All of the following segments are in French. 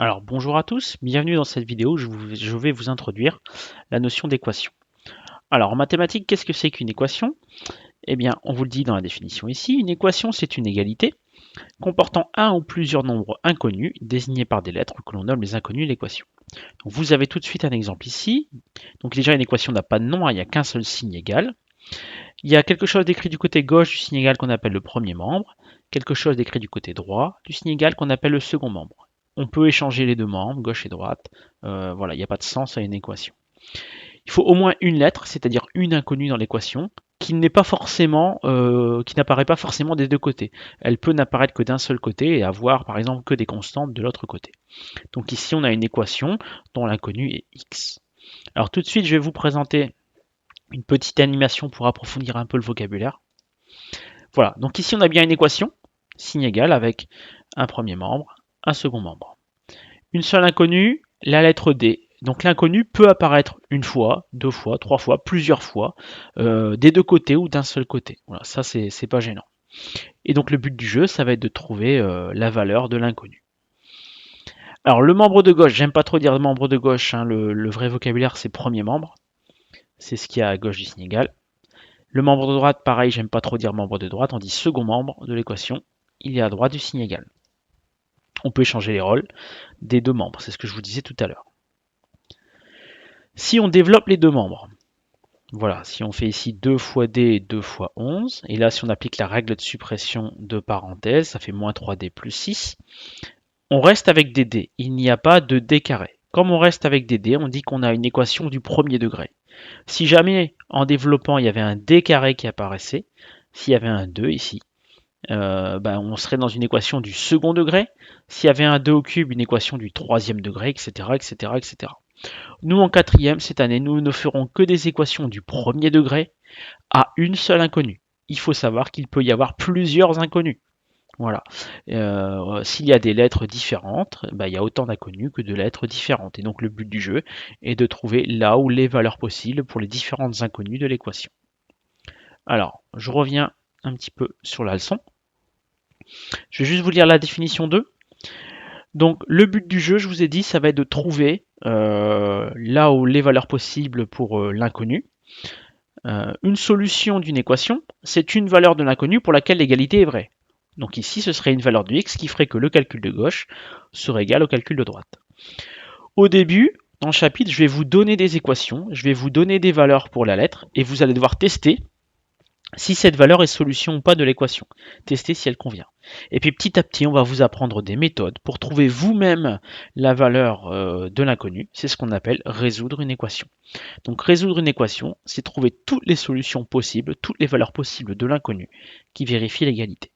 Alors bonjour à tous, bienvenue dans cette vidéo où je vais vous introduire la notion d'équation. Alors en mathématiques, qu'est-ce que c'est qu'une équation? Eh bien, on vous le dit dans la définition ici, une équation c'est une égalité comportant un ou plusieurs nombres inconnus désignés par des lettres que l'on nomme les inconnus de l'équation. Donc vous avez tout de suite un exemple ici. Donc déjà une équation n'a pas de nom, hein, il n'y a qu'un seul signe égal. Il y a quelque chose d'écrit du côté gauche du signe égal qu'on appelle le premier membre, quelque chose d'écrit du côté droit du signe égal qu'on appelle le second membre. On peut échanger les deux membres, gauche et droite. Voilà, il n'y a pas de sens à une équation. Il faut au moins une lettre, c'est-à-dire une inconnue dans l'équation, qui n'est pas forcément, qui n'apparaît pas forcément des deux côtés. Elle peut n'apparaître que d'un seul côté et avoir par exemple que des constantes de l'autre côté. Donc ici on a une équation dont l'inconnu est x. Alors tout de suite je vais vous présenter une petite animation pour approfondir un peu le vocabulaire. Voilà, donc ici on a bien une équation, signe égal, avec un premier membre, un second membre. Une seule inconnue, la lettre D. Donc l'inconnu peut apparaître une fois, deux fois, trois fois, plusieurs fois, des deux côtés ou d'un seul côté. Voilà, ça c'est pas gênant. Et donc le but du jeu, ça va être de trouver la valeur de l'inconnu. Alors le membre de gauche, j'aime pas trop dire membre de gauche, hein, le vrai vocabulaire c'est premier membre, c'est ce qu'il y a à gauche du signe égal. Le membre de droite, pareil, j'aime pas trop dire membre de droite, on dit second membre de l'équation, il est à droite du signe égal. On peut échanger les rôles des deux membres, c'est ce que je vous disais tout à l'heure. Si on développe les deux membres, voilà, si on fait ici 2 fois d, 2 fois 11, et là si on applique la règle de suppression de parenthèse, ça fait moins 3d plus 6, on reste avec des d, il n'y a pas de d carré. Comme on reste avec des d, on dit qu'on a une équation du premier degré. Si jamais en développant il y avait un d carré qui apparaissait, s'il y avait un 2 ici, on serait dans une équation du second degré. S'il y avait un 2 au cube, une équation du troisième degré, etc., etc., etc. Nous, en quatrième, cette année, nous ne ferons que des équations du premier degré à une seule inconnue. Il faut savoir qu'il peut y avoir plusieurs inconnues. Voilà. S'il y a des lettres différentes, il y a autant d'inconnues que de lettres différentes. Et donc le but du jeu est de trouver là où les valeurs possibles pour les différentes inconnues de l'équation. Alors, je reviens un petit peu sur la leçon. Je vais juste vous lire la définition 2. Donc le but du jeu, je vous ai dit, ça va être de trouver là où les valeurs possibles pour l'inconnu. Une solution d'une équation, c'est une valeur de l'inconnu pour laquelle l'égalité est vraie. Donc ici, ce serait une valeur de x qui ferait que le calcul de gauche serait égal au calcul de droite. Au début, dans le chapitre, je vais vous donner des équations, je vais vous donner des valeurs pour la lettre, et vous allez devoir tester si cette valeur est solution ou pas de l'équation. Tester si elle convient. Et puis petit à petit, on va vous apprendre des méthodes pour trouver vous-même la valeur de l'inconnu. C'est ce qu'on appelle résoudre une équation. Donc résoudre une équation, c'est trouver toutes les solutions possibles, toutes les valeurs possibles de l'inconnu qui vérifient l'égalité.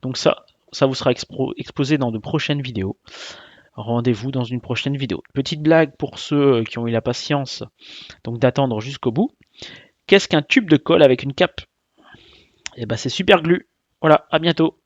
Donc ça vous sera exposé dans de prochaines vidéos. Rendez-vous dans une prochaine vidéo. Petite blague pour ceux qui ont eu la patience donc d'attendre jusqu'au bout. Qu'est-ce qu'un tube de colle avec une cape? Eh ben c'est super glue. Voilà, à bientôt.